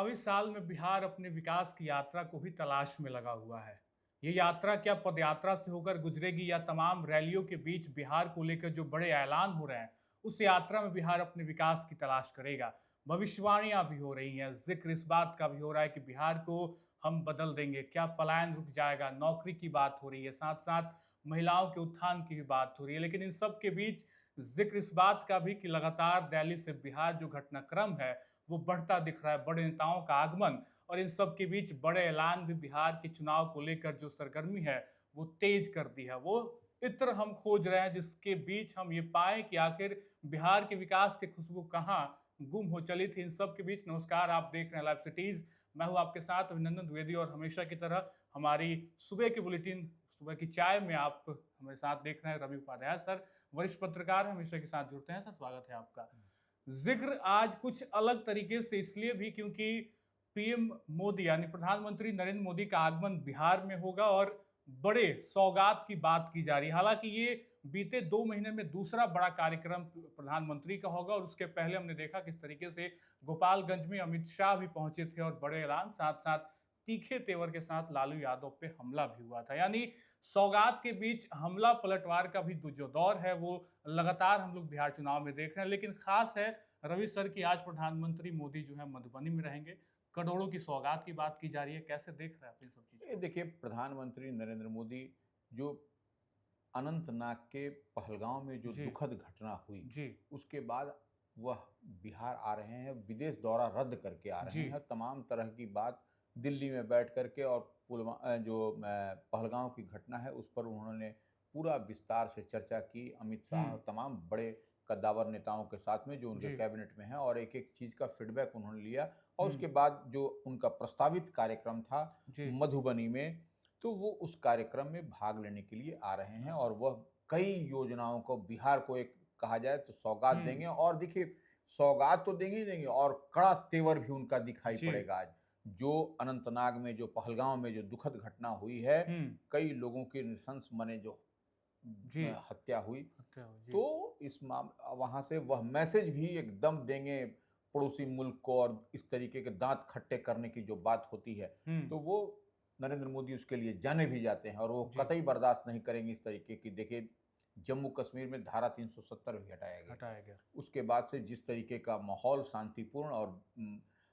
चुनावी साल में बिहार अपने विकास की यात्रा को भी तलाश में लगा हुआ है। ये यात्रा क्या पदयात्रा से होकर गुजरेगी या तमाम रैलियों के बीच बिहार को लेकर जो बड़े ऐलान हो रहे हैं, उस यात्रा में बिहार अपने विकास की तलाश करेगा। भविष्यवाणियां भी हो रही हैं, जिक्र इस बात का भी हो रहा है कि बिहार को हम बदल देंगे। क्या पलायन रुक जाएगा? नौकरी की बात हो रही है, साथ साथ महिलाओं के उत्थान की भी बात हो रही है। लेकिन इन सब के बीच जिक्र इस बात का भी कि लगातार दिल्ली से बिहार जो घटनाक्रम है वो बढ़ता दिख रहा है। बड़े नेताओं का आगमन और इन सब के बीच बड़े ऐलान भी बिहार के चुनाव को लेकर जो सरगर्मी है वो तेज कर दी है। वो इत्र हम खोज रहे हैं जिसके बीच हम ये पाए कि आखिर बिहार के विकास की खुशबू कहाँ गुम हो चली थी। इन सब के बीच नमस्कार, आप देख रहे हैं लाइव सिटीज। मैं हूं आपके साथ अभिनंदन द्विवेदी और हमेशा की तरह हमारी सुबह की बुलेटिन सुबह की चाय में आप हमारे साथ देख रहे हैं रवि उपाध्याय सर, वरिष्ठ पत्रकार हमेशा के साथ जुड़ते हैं। सर, स्वागत है आपका। जिक्र आज कुछ अलग तरीके से इसलिए भी क्योंकि पीएम मोदी यानी प्रधानमंत्री नरेंद्र मोदी का आगमन बिहार में होगा और बड़े सौगात की बात की जा रही है। हालांकि ये बीते 2 महीने में दूसरा बड़ा कार्यक्रम प्रधानमंत्री का होगा और उसके पहले हमने देखा किस तरीके से गोपालगंज में अमित शाह भी पहुंचे थे और बड़े ऐलान, साथ साथ तीखे तेवर के साथ लालू यादव पे हमला भी हुआ था। यानी सौगात के बीच हमला पलटवार का भी जो दौर है वो लगातार हम लोग बिहार चुनाव में देख रहे हैं। लेकिन खास है रवि सर की आज प्रधानमंत्री मोदी जो है मधुबनी में रहेंगे, करोड़ों की सौगात की बात की जा रही है। कैसे देख रहे हैं आप इन सब चीजों ये को? देखिए, प्रधानमंत्री नरेंद्र मोदी जो अनंतनाग के पहलगांव में जो जी। दुखद घटना हुई, जी। उसके बाद वह बिहार आ रहे हैं, विदेश दौरा रद्द करके आ रहे जी। हैं। तमाम तरह की बात दिल्ली में बैठ करके और पहलगांव की घटना है उस पर उन्होंने पूरा विस्तार से चर्चा की। अमित शाह और तमाम बड़े कद्दावर नेताओं के साथ में जो उनके जी। कैबिनेट में हैं, और एक एक चीज़ का फीडबैक उन्होंने लिया। और हम्म। उसके बाद जो उनका प्रस्तावित कार्यक्रम था जी। मधुबनी में, तो वो उस कार्यक्रम में भाग लेने के लिए आ रहे हैं। और वह कई योजनाओं को, बिहार को एक कहा जाए तो सौगात देंगे। और देखिए, सौगात तो देंगे ही देंगे और कड़ा तेवर भी उनका दिखाई जी। पड़ेगा आज। जो अनंतनाग में, जो पहलगांव में जो दुखद घटना हुई है, हम्म। कई लोगों की नृशंस मने जो जी। हत्या हुई, हत्या हो। जी। तो इस वहां से वह मैसेज भी एकदम देंगे पड़ोसी मुल्क को। और इस तरीके के दांत खट्टे करने की जो बात होती है, हम्म। तो वो नरेंद्र मोदी उसके लिए जाने भी जाते हैं। और वो जी। कतई बर्दाश्त नहीं करेंगे इस तरीके की। देखिए, जम्मू कश्मीर में धारा 370 भी हटाया गया। हटाया गया। उसके बाद से जिस तरीके का माहौल शांतिपूर्ण और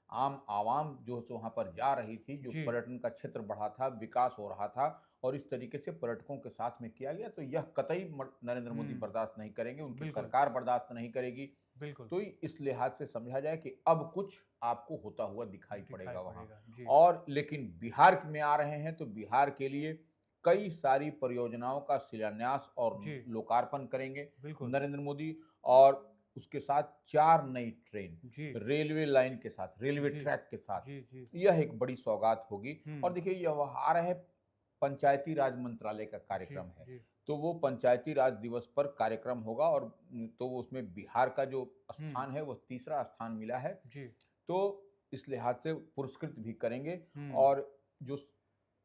आम आवाम जो वहाँ पर जा रही थी, जो जी। पर्यटन का क्षेत्र बढ़ा था, विकास हो रहा था, और इस तरीके से पर्यटकों के साथ में किया गया, तो यह कतई नरेंद्र मोदी बर्दाश्त नहीं करेंगे, उनकी बिल्कुल। सरकार बर्दाश्त नहीं करेगी। बिल्कुल। तो इस लिहाज से समझा जाए कि अब कुछ आपको होता हुआ दिखाई दिखाई पड़ेगा वहाँ। पड़ेगा। जी। और लेकिन बिहार में आ रहे हैं तो बिहार के लिए कई सारी परियोजनाओं का शिलान्यास और जी। लोकार्पण करेंगे बिल्कुल। नरेंद्र मोदी। और उसके साथ 4 नई ट्रेन जी। रेलवे लाइन के साथ, रेलवे जी। ट्रैक के साथ, जी। जी। यह एक बड़ी सौगात होगी। और हम्म। देखिए, यह आ रहा है, पंचायती राज मंत्रालय का जी। कार्यक्रम है, जी। तो वो पंचायती राज दिवस पर कार्यक्रम होगा। और तो उसमें बिहार का जो हम्म। स्थान है वह तीसरा स्थान मिला है, जी। तो इस लिहाज से पुरस्कृत भी करेंगे। हम्म। और जो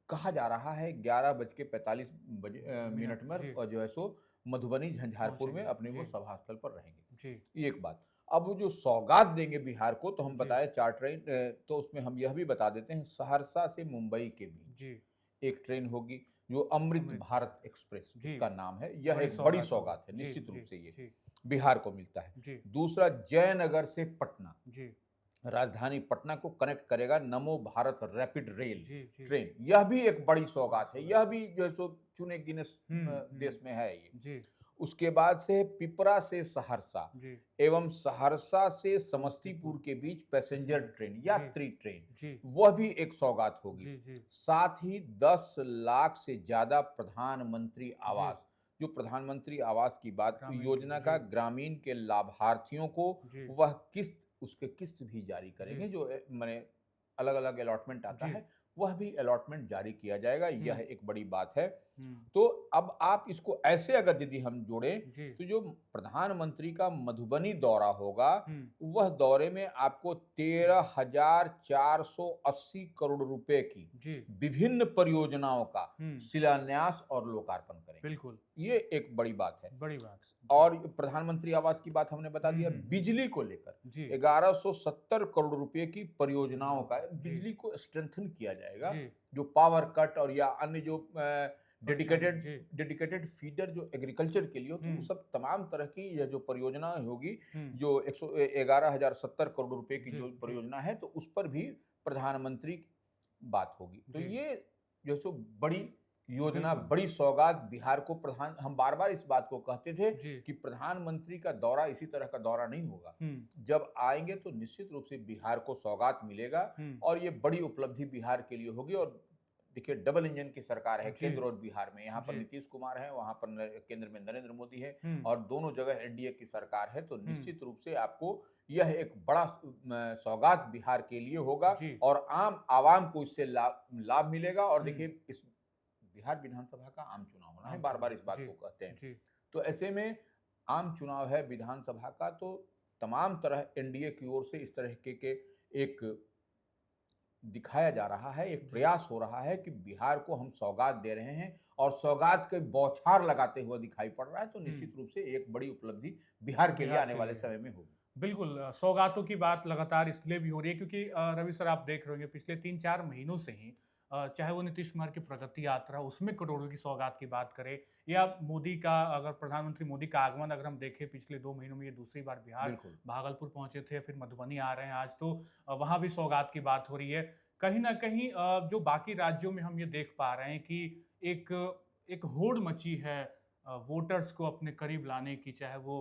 कहा जा रहा है 11:45 मिनट में, जी। और जो है सो मधुबनी झंझारपुर में पहुंचेंगे। अपने वो जी। सभा स्थल पर रहेंगे। जी। ये एक बात। अब वो जो सौगात देंगे बिहार को, तो हम जी। बताए 4 ट्रेन, तो उसमें हम यह भी बता देते हैं, सहरसा से मुंबई के बीच जी। एक ट्रेन होगी जो अमृत अमृत भारत भारत। एक्सप्रेस जी। उसका नाम है। यह बड़ी एक बड़ी सौगात होगी। सौगात है, जी। निश्चित रूप जी। से ये जी। बिहार को मिलता है। जी। दूसरा, जयनगर से पटना, जी। राजधानी पटना को कनेक्ट करेगा नमो भारत रैपिड रेल जी। जी। ट्रेन। यह भी एक बड़ी बड़ी सौगात है। सौगात। यह भी जो है सो चुने गिनेस देश में है ये। जी। उसके बाद से पिपरा से सहरसा जी। एवं सहरसा से समस्तीपुर समस्तीपुर। के बीच पैसेंजर पैसेंजर। ट्रेन, जी। यात्री ट्रेन, जी। वह भी एक सौगात होगी। जी। जी। साथ ही 10 लाख से ज्यादा प्रधानमंत्री जी। आवास, जो प्रधानमंत्री आवास की बात ग्रामीण के लिए। योजना का जी। ग्रामीण के लाभार्थियों को जी। वह किस्त, उसके किस्त भी जारी जी। करेंगे। जो माने अलग अलग अलॉटमेंट आता जी। है, वह भी अलॉटमेंट जारी किया जाएगा। यह एक बड़ी बात है। हम्म। तो अब आप इसको ऐसे अगर यदि हम जोड़ें, जी। तो जो प्रधानमंत्री का मधुबनी दौरा होगा, हम्म। वह दौरे में आपको 13,480 करोड़ रुपए की जी। विभिन्न परियोजनाओं का हम्म। शिलान्यास और लोकार्पण करेंगे। बिल्कुल। ये एक बड़ी बात है। बड़ी बात। और प्रधानमंत्री आवास की बात हमने बता दिया। बिजली को लेकर जी 1170 करोड़ रुपए की परियोजनाओं का जी बिजली को स्ट्रेंथन किया जाएगा। जी जो पावर कट और या अन्य जो डेडिकेटेड जी डेडिकेटेड फीडर जो एग्रीकल्चर के लिए होते हैं, वो हम्म सब तमाम तरह की यह जो परियोजना होगी, हम्म जो 111,070 करोड़ रुपए की जी जो जी परियोजना है, तो उस पर भी प्रधानमंत्री बात होगी। तो जी ये जो सो बड़ी योजना, बिल्कुल बड़ी सौगात बिहार को प्रधान हम बार-बार इस बात को कहते थे जी कि प्रधानमंत्री का दौरा इसी तरह का दौरा नहीं होगा। हम्म जब आएँगे तो निश्चित रूप से बिहार को सौगात मिलेगा हम्म और ये बड़ी उपलब्धि बिहार के लिए होगी। और देखिए, डबल इंजन की सरकार है जी केंद्र और बिहार में। यहाँ पर जी नीतीश कुमार हैं, वहाँ पर केंद्र में नरेंद्र मोदी है हम्म और दोनों जगह एनडीए की सरकार है। तो हम्म निश्चित रूप से आपको यह एक बड़ा सौगात बिहार के लिए होगा जी और आम आवाम को इससे लाभ लाभ मिलेगा। और हम्म देखिए, इस बिहार विधानसभा का आम चुनाव होना है, आम बार-बार इस चुनाव बात जी को कहते हैं। जी तो ऐसे में आम चुनाव है विधानसभा का, तो तमाम तरह एनडीए की ओर से इस तरह के एक दिखाया जा रहा है, एक जी प्रयास हो रहा है कि बिहार को हम सौगात दे रहे हैं और सौगात के बौछार लगाते हुए दिखाई पड़ रहा है। तो हम्म निश्चित रूप से एक बड़ी उपलब्धि बिहार के लिए बिहार आने के वाले लिए है। समय में होगी। बिल्कुल सौगातों की बात लगातार इसलिए भी हो रही है क्योंकि रवि सर आप देख रहे होंगे पिछले 3-4 महीनों से ही चाहे वो नीतीश कुमार की प्रगति यात्रा उसमें करोड़ों की सौगात की बात करें या मोदी का अगर प्रधानमंत्री मोदी का आगमन अगर हम देखें पिछले 2 महीनों में ये दूसरी बार बिहार बिल्कुल। भागलपुर पहुंचे थे फिर मधुबनी आ रहे हैं आज तो वहां भी सौगात की बात हो रही है। कहीं ना कहीं जो बाकी राज्यों में हम ये देख पा रहे हैं कि एक एक होड़ मची है वोटर्स को अपने करीब लाने की चाहे वो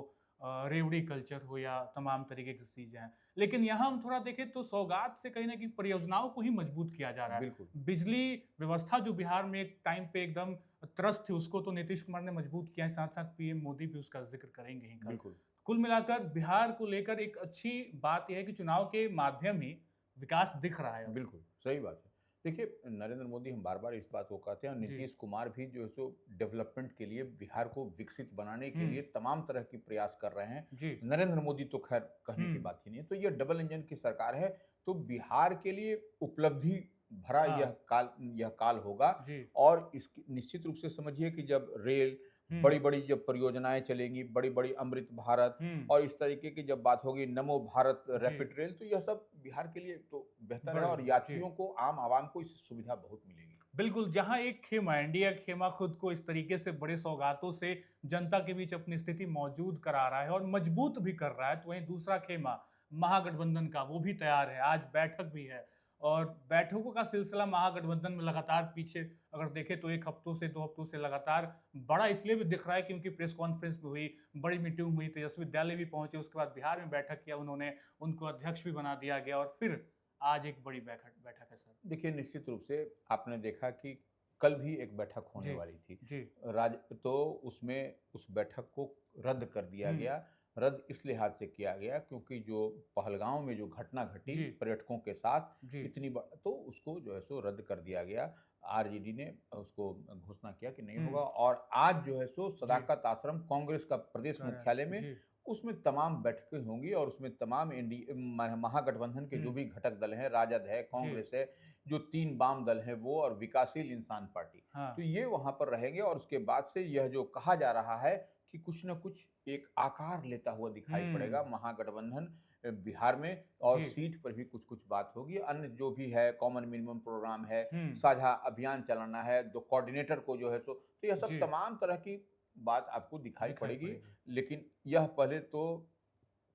रेवड़ी कल्चर हो या तमाम तरीके की चीजें हैं। लेकिन यहाँ हम थोड़ा देखें तो सौगात से कहीं ना कहीं परियोजनाओं को ही मजबूत किया जा रहा बिल्कुल। है। बिजली व्यवस्था जो बिहार में एक टाइम पे एकदम त्रस्त थी उसको तो नीतीश कुमार ने मजबूत किया है, साथ-साथ पीएम मोदी भी उसका जिक्र करेंगे ही कल। बिल्कुल। कुल मिलाकर बिहार को लेकर एक अच्छी बात यह है कि चुनाव के माध्यम ही विकास दिख रहा है अब। बिल्कुल, सही बात है। देखिए, नरेंद्र मोदी हम बार-बार इस बात को कहते हैं और जी। नीतीश कुमार भी जो है सो डेवलपमेंट के लिए, बिहार को विकसित बनाने के हुँ, लिए तमाम तरह की प्रयास कर रहे हैं। जी। नरेंद्र मोदी तो ख़ैर कहने की हुँ, बात ही नहीं है। तो ये डबल इंजन की सरकार है, तो बिहार के लिए उपलब्धि भरा हाँ, यह काल होगा। जी। और इसकी निश्चित रूप से समझिए कि जब रेल, हुँ, बड़ी-बड़ी जब परियोजनाएँ चलेंगी, बड़ी-बड़ी अमृत भारत हुँ, और इस तरीके की जब बात होगी, नमो भारत जी। रैपिड रेल, तो यह सब बिहार के लिए तो बेहतर है बड़ी और बात, जी। यात्रियों को, आम आवाम को इससे सुविधा बहुत मिलेगी। बिल्कुल, जहाँ एक खेमा एनडीए का खेमा खुद को इस तरीके से बड़े सौगातों से जनता के बीच अपनी स्थिति मौजूद करा रहा है और मजबूत भी कर रहा है, तो वहीं दूसरा खेमा महागठबंधन का वो भी तैयार है। आज बैठक भी है और बैठकों का सिलसिला महागठबंधन में लगातार पीछे अगर देखें तो 1 हफ्तों से 2 हफ्तों से लगातार बड़ा इसलिए भी दिख रहा है क्योंकि प्रेस कॉन्फ्रेंस भी हुई, बड़ी मीटिंग हुई, तेजस्वी विद्यालय भी पहुंचे, उसके बाद बिहार में बैठक किया उन्होंने, उनको अध्यक्ष भी बना दिया गया और फिर आज एक बड़ी बैठक बैठक है सर। देखिए, निश्चित रूप से आपने देखा कि कल भी एक बैठक होने जी, वाली थी। जी। राज तो उसमें उस बैठक को रद्द कर दिया हुँ, गया। रद्द इस लिहाज से किया गया क्योंकि जो पहलगाँव में जो घटना घटी जी, पर्यटकों के साथ, जी। इतनी ब तो उसको जो है सो रद्द कर दिया गया। आरजेडी ने उसको घोषणा किया कि नहीं हुँ, होगा। और आज जो है सो जी। सदाकत आश्रम कांग्रेस का प्रदेश करें, मुख्यालय में, जी। उसमें तमाम बैठकें होंगी और उसमें तमाम महागठबंधन के जो हुँ, भी घटक दल हैं, राजद है, जी। कांग्रेस है, जो 3 वाम दल हैं वो, और विकासशील इंसान पार्टी। हाँ, तो ये वहाँ पर रहेंगे और उसके बाद से यह जो कहा जा रहा है कि कुछ न कुछ एक आकार लेता हुआ दिखाई पड़ेगा हुँ, महागठबंधन बिहार में। और जी। सीट पर भी कुछ-कुछ बात होगी। अन्य जो भी है, कॉमन मिनिमम प्रोग्राम है, हुँ, साझा अभियान चलाना है, दो कोऑर्डिनेटर को जो है सो, तो यह सब जी, तमाम तरह की बात आपको दिखाई दिखाई पड़ेगी। पड़ेगी। लेकिन यह पहले तो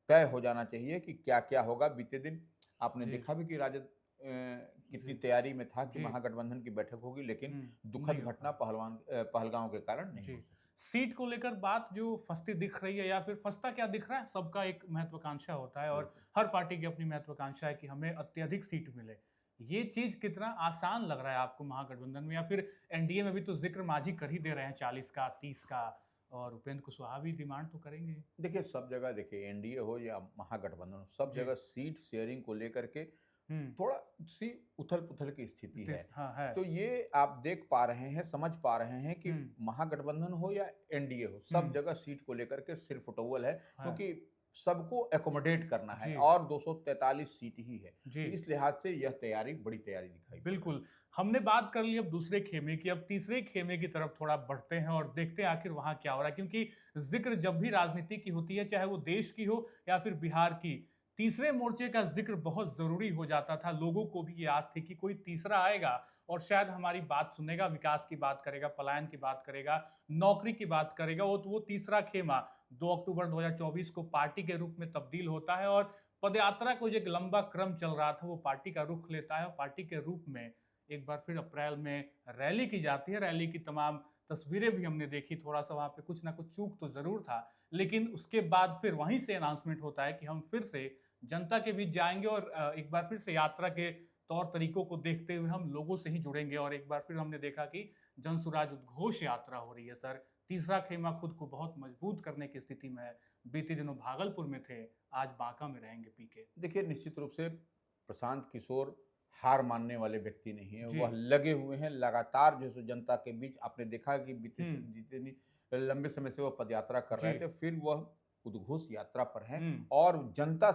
तय हो जाना चाहिए कि क्या-क्या होगा। बीते दिन आपने जी, देखा भी कि राजद कितनी जी, तैयारी में था कि जी। महागठबंधन की बैठक होगी, लेकिन हुँ, दुखद नहीं हो घटना पाया। पहलगाँव के कारण नहीं जी। हो सकी। सीट को लेकर बात जो फँसती दिख रही है या फिर फँसता क्या दिख रहा है, सबका एक महत्वाकांक्षा होता है और बिल्कुल। हर पार्टी की अपनी महत्वाकांक्षा है कि हमें अत्यधिक सीट मिले। ये चीज़ कितना आसान लग रहा है आपको महागठबंधन में या फिर एनडीए में भी तो ज़िक्र मांझी कर ही दे रहे हैं 40 का, 30 का और उपेंद्र कुशवाहा भी डिमांड तो करेंगे ही। देखिए, सब जगह देखिए, एनडीए हो या महागठबंधन हो, सब जी। जगह सीट शेयरिंग को लेकर के हुँ। थोड़ा-सी उथल-पुथल की स्थिति है। हाँ, है। तो ये आप देख पा रहे हैं, समझ पा रहे हैं कि हुँ, महागठबंधन हो या एनडीए हो, सब हुँ, जगह सीट को लेकर के सिर फुटौल है। है। क्योंकि सबको एकोमोडेट करना है जी और 243 सीट ही है। जी तो इस लिहाज से यह तैयारी बड़ी तैयारी दिखाई पड़ रही बिल्कुल। हमने बात कर ली अब दूसरे खेमे की, अब तीसरे खेमे की तरफ थोड़ा बढ़ते हैं और देखते हैं आखिर वहाँ क्या हो रहा है। क्योंकि ज़िक्र जब भी राजनीति की होती है, चाहे वो देश की हो या फिर बिहार की, तीसरे मोर्चे का ज़िक्र बहुत ज़रूरी हो जाता था। लोगों को भी ये आस थी कि कोई तीसरा आएगा और शायद हमारी बात सुनेगा, विकास की बात करेगा, पलायन की बात करेगा, नौकरी की बात करेगा। वो तीसरा खेमा 2 अक्टूबर 2024 को पार्टी के रूप में तब्दील होता है और पदयात्रा को जो एक लंबा क्रम चल रहा था, वो पार्टी का रुख लेता है और पार्टी के रूप में एक बार फिर अप्रैल में रैली की जाती है। रैली की तमाम तस्वीरें भी हमने देखी, थोड़ा-सा वहाँ पे कुछ ना कुछ चूक तो ज़रूर था, लेकिन उसके बाद फिर वहीं से अनाउंसमेंट होता है कि हम फिर से जनता के बीच जाएँगे और एक बार फिर से यात्रा के तौर-तरीकों को देखते हुए हम लोगों से ही जुड़ेंगे और एक बार फिर हमने देखा कि जनसुराज उद्घोष यात्रा हो रही है सर। तीसरा खेमा खुद को बहुत मजबूत करने की स्थिति में है। बीते दिनों भागलपुर में थे, आज बांका में रहेंगे पीके। देखिए, निश्चित रूप से प्रशांत किशोर हार मानने वाले व्यक्ति नहीं है। जी। वह लगे हुए हैं लगातार जो सो जनता के बीच। आपने देखा कि बीते हुँ। से जितनी लंबे समय से वह पदयात्रा कर जी। रहे थे, फिर वह उद्घोष यात्रा पर हैं हुँ। और जनता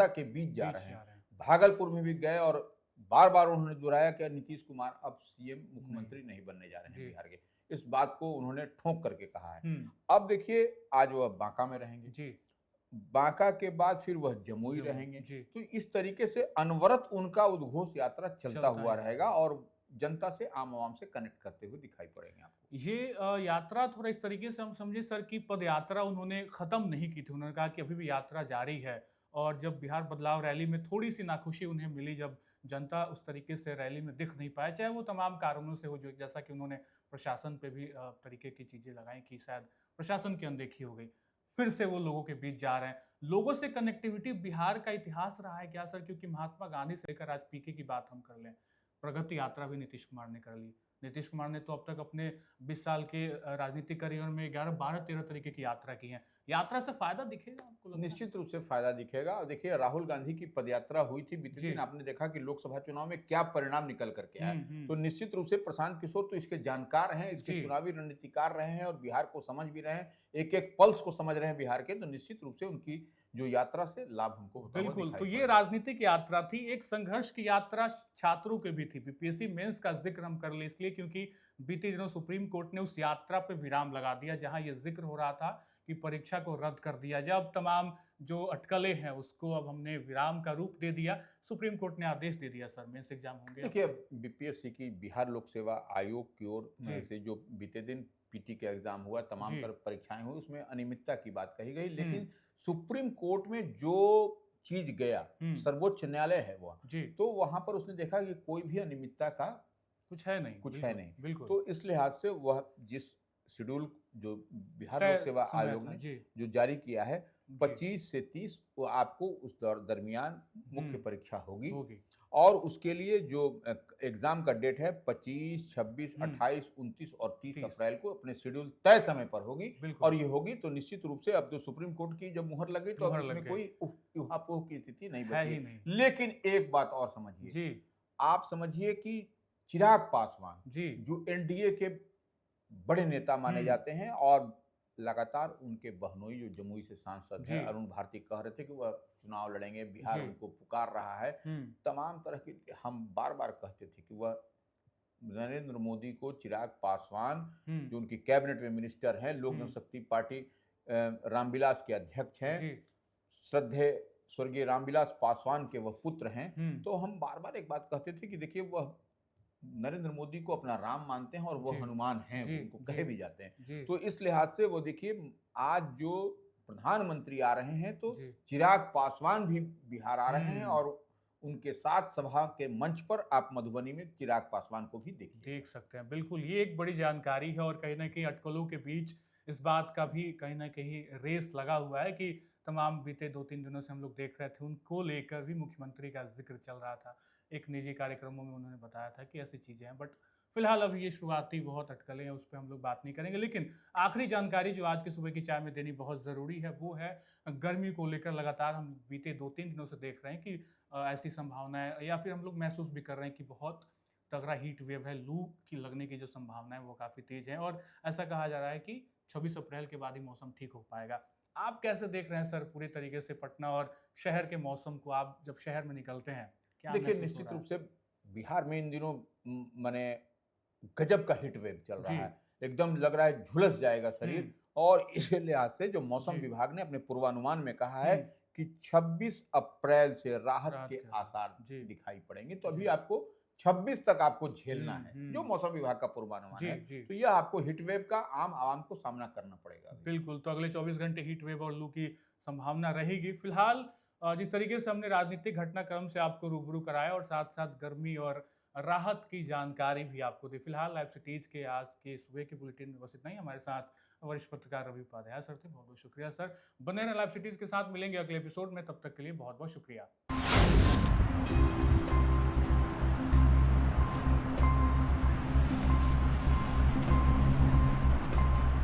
के बीच जा रहे बीच हैं। जा रहे हैं। भागलपुर में भी गए और बार-बार उन्होंने दोहराया कि नीतीश कुमार अब सीएम नहीं। मुख्यमंत्री नहीं बनने जा रहे हैं जी। बिहार के। इस बात को उन्होंने ठोंक करके कहा है। हुँ। अब देखिए, आज वह बांका में रहेंगे। जी। बांका के बाद फिर वह जमुई जमुई। रहेंगे। जी। तो इस तरीके से अनवरत उनका उद्घोष यात्रा चलता चलता हुआ ही रहेगा रहेगा। और जनता से आम-आवाम से कनेक्ट करते हुए दिखाई पड़ेंगे आपको। ये यात्रा थोड़ा इस तरीके से हम समझे सर कि पदयात्रा उन्होंने खत्म नहीं की थी। उन्होंने कहा कि अभी भी यात्रा जारी है और जब बिहार बदलाव रैली में थोड़ी-सी नाखुशी उन्हें मिली, जब जनता उस तरीके से रैली में दिख नहीं पाए, चाहे वो तमाम कारणों से हो, जो जैसा कि उन्होंने प्रशासन पे भी तरीके की चीज़ें लगाई कि शायद प्रशासन की अनदेखी हो गई। फिर से वो लोगों के बीच जा रहे हैं। लोगों से कनेक्टिविटी बिहार का इतिहास रहा है क्या सर? क्योंकि महात्मा गांधी से लेकर आज पीके की बात हम कर लें, प्रगति यात्रा भी नीतीश कुमार ने कर ली। नीतीश कुमार ने तो अब तक अपने 20 साल के राजनीतिक करियर में 11, 12, 13 तरीके की यात्रा की है। यात्रा से फ़ायदा दिखेगा आपको लगता है? निश्चित रूप से फायदा दिखेगा और देखिए, राहुल गांधी की पदयात्रा हुई थी बीते जी। दिन। आपने देखा कि लोकसभा चुनाव में क्या परिणाम निकल करके आया। हुँ, हुँ। तो निश्चित रूप से प्रशांत किशोर तो इसके जानकार हैं, इसके जी। चुनावी रणनीतिकार रहे हैं और बिहार को समझ भी रहे हैं, एक-एक पल्स को समझ रहे हैं बिहार के। तो निश्चित रूप से उनकी जो यात्रा से लाभ हमको होता हुआ बिल्कुल, दिखाई तो ये पड़ेगा। राजनीतिक यात्रा थी, एक संघर्ष की यात्रा छात्रों के भी थी। बीपीएससी मेंस का ज़िक्र हम कर लें इसलिए क्योंकि बीते दिनों सुप्रीम कोर्ट ने उस यात्रा पे विराम लगा दिया, जहाँ ये ज़िक्र हो रहा था कि परीक्षा को रद्द कर दिया जाए। अब तमाम जो अटकलें हैं, उसको अब हमने विराम का रूप दे दिया। सुप्रीम कोर्ट ने आदेश दे दिया सर, मेंस एग्ज़ाम होंगे अब। देखिए, बीपीएससी की बिहार लोक सेवा आयोग की ओर जी, से जो बीते दिन पीटी का एग्जाम हुआ, तमाम जी। तरह परीक्षाएं हुई, उसमें अनियमितता की बात कही गई। हुँ, लेकिन सुप्रीम कोर्ट में जो चीज गया, हुँ। सर्वोच्च न्यायालय है वह, जी, तो वहां पर उसने देखा कि कोई भी अनियमितता का कुछ है नहीं। कुछ है बिल्कुल, नहीं। बिल्कुल। तो इस लिहाज से वह जिस शेड्यूल जो बिहार लोक तय सेवा समय आयोग था। ने जी, जो जारी किया है, जी। 25 से 30, वो आपको उस दरमियान मुख्य हुँ, परीक्षा होगी होगी। और उसके लिए जो एग्जाम का डेट है 25, 26, हुँ, 28, 29 और 30 30 अप्रैल को अपने शेड्यूल तय समय पर होगी। बिल्कुल, और ये होगी तो निश्चित रूप से अब जो सुप्रीम कोर्ट की जब मुहर लगी, तो अब मुहर लग इसमें गई। कोई ऊहापोह की स्थिति नहीं है बची ही है। नहीं। लेकिन एक बात और समझिए, जी, आप समझिए कि चिराग पासवान जी। जो एनडीए के बड़े नेता माने हुँ, जाते हैं और लगातार उनके बहनोई जो जमुई से सांसद जी, हैं अरुण भारती कह रहे थे कि वह चुनाव लड़ेंगे, बिहार जी। उनको पुकार रहा है। हुँ, तमाम तरह की हम बार-बार कहते थे कि वह नरेंद्र मोदी को चिराग पासवान, हुँ, जो उनकी कैबिनेट में मिनिस्टर हैं, लोक हुँ। जनशक्ति पार्टी रामविलास के अध्यक्ष हैं, जी, श्रद्धेय स्वर्गीय रामविलास पासवान के वह पुत्र हैं। हुँ। तो हम बार-बार एक बात कहते थे कि देखिए, वह नरेंद्र मोदी को अपना राम मानते हैं और वो जी, हनुमान हैं, जी, वो उनको जी, कहे भी जाते हैं। जी, तो इस लिहाज से वो देखिए, आज जो प्रधानमंत्री आ रहे हैं, तो जी। चिराग पासवान भी बिहार आ रहे हैं हुँ। और उनके साथ सभा के मंच पर आप मधुबनी में चिराग पासवान को भी देखिएगा। देख सकते हैं। बिल्कुल, ये एक बड़ी जानकारी है और कहीं न कहीं अटकलों के बीच इस बात का भी कहीं न कहीं रेस लगा हुआ है कि तमाम बीते 2-3 दिनों से हम लोग देख रहे थे, उनको लेकर भी मुख्यमंत्री का ज़िक्र चल रहा था। एक निजी कार्यक्रमों में उन्होंने बताया था कि ऐसी चीज़ें हैं, बट फिलहाल अभी ये शुरुआती बहुत अटकलें हैं, उस पे हम लोग बात नहीं करेंगे। लेकिन आखिरी जानकारी जो आज की सुबह की चाय में देनी बहुत ज़रूरी है, वो है गर्मी को लेकर लगातार हम बीते 2-3 दिनों से देख रहे हैं कि ऐसी संभावनाएँ या फिर हम लोग महसूस भी कर रहे हैं कि बहुत तगड़ा हीट वेव है, लू की लगने की जो संभावना है वो काफ़ी तेज़ है और ऐसा कहा जा रहा है कि 26 अप्रैल के बाद ही मौसम ठीक हो पाएगा। आप कैसे देख रहे हैं सर पूरी तरीके से पटना और शहर के मौसम को? आप जब शहर में निकलते हैं, क्या देखिए, महसूस हो निश्चित रहा रूप है? से बिहार में इन दिनों माने गजब का हीट वेव चल जी। रहा है। एकदम लग रहा है झुलस जाएगा शरीर। हुँ, और इसी लिहाज से जो मौसम जी। विभाग ने अपने पूर्वानुमान में कहा है हुँ, कि 26 अप्रैल से राहत रात के के आसपास। आसार जी, दिखाई पड़ेंगे। तो अभी जी। आपको 26 तक आपको झेलना हुँ, है, जो हुँ। मौसम विभाग का पूर्वानुमान जी, है। जी। तो यह आपको हीट वेव का आम आवाम को सामना करना पड़ेगा अभी। बिल्कुल, तो अगले 24 घंटे हीट वेव और लू की संभावना रहेगी। फिलहाल जिस तरीके से हमने राजनीतिक घटनाक्रम से आपको रूबरू कराया और साथ-साथ गर्मी और राहत की जानकारी भी आपको दी। फिलहाल लाइव सिटीज़ के आज के सुबह के बुलेटिन में बस इतना ही। हमारे साथ वरिष्ठ पत्रकार रवि उपाध्याय सर थे। बहुत-बहुत शुक्रिया सर। बने रहें लाइव सिटीज़ के साथ, मिलेंगे अगले एपिसोड में। तब तक के लिए बहुत-बहुत शुक्रिया।